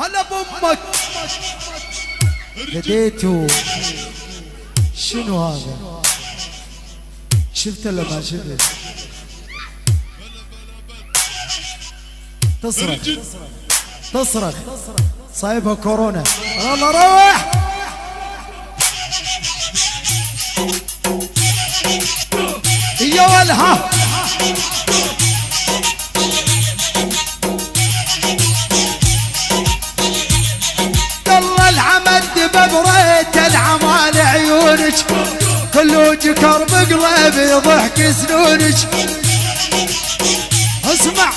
هلا بامك بديتوا. شنو هذا؟ شفت ولا ما شفت؟ تصرخ صايبها كورونا. يلا روح. يا ولها يلا العمد ببريت العمال عيونك خلوج كرب قلبي ضحك سنونك. اسمع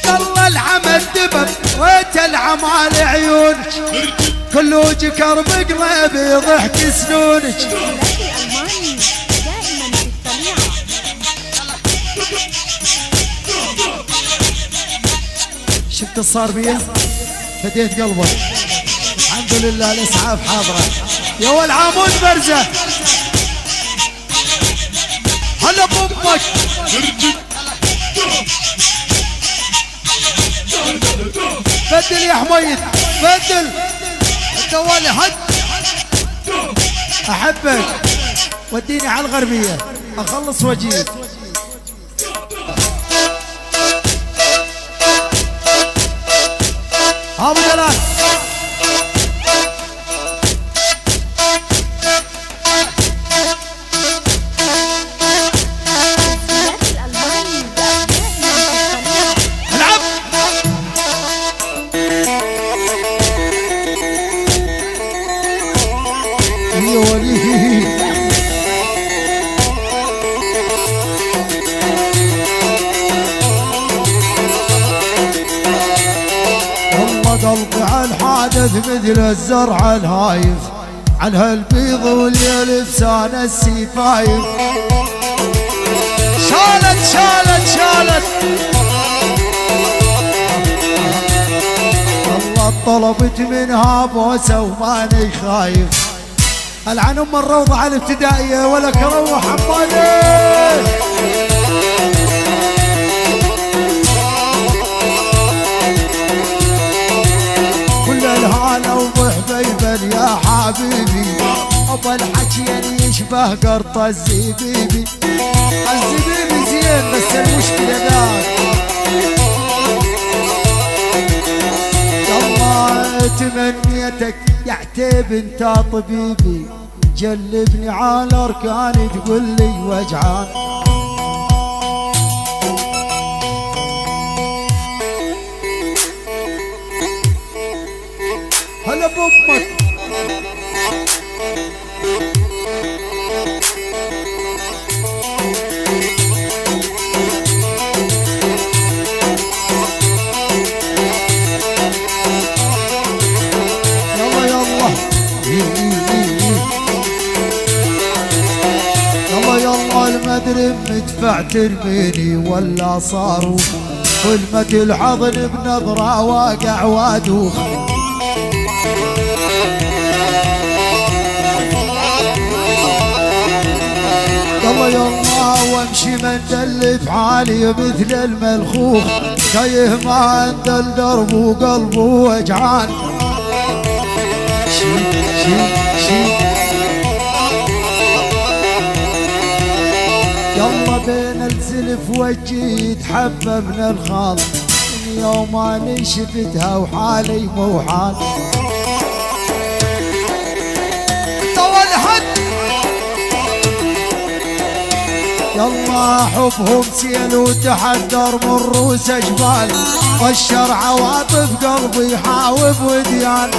يلا العمد ببريت العمال عيونك خلوج كرب قلبي ضحك سنونك. شفت صار بيه؟ فديت قلبك. الحمد لله الاسعاف حاضره. يا والعامون برزه. هلا بامك. بدل يا حميد بدل. الدوالي هد. احبك وديني على الغربيه اخلص واجيب. ابو جلال العب. يا ولي قلبي عالحادث مثل الزرع الهايف عن هالبيض والليل بسان السفايف. شالت والله طلبت منها بوسه وماني خايف. العن ام الروضه على الابتدائيه ولك روح حمادي. كل الهلا وضحبيبا يا حبيبي ابو الحكي يشبه قرط الزبيبي. الزبيبي زين بس المشكله ذاك. يلا تمنيتك يا عتيب انت طبيبي جلبني على اركاني تقول لي وجعان. هلا بامك. يلا المدري مدفع ترميني ولا صاروخ كلمة الحضن بنظرة واقع وادوخ. يلا وامشي مندلف عالي مثل الملخوخ تايه ما عند الدرب وقلبه وجعان. يلا بين الزلف وجهي يتحبى من الخال من يوم اني شفتها وحالي مو حال. يلا حبهم سيل وتحدر من روس جبال طشر عواطف قلبي حاوب وديان.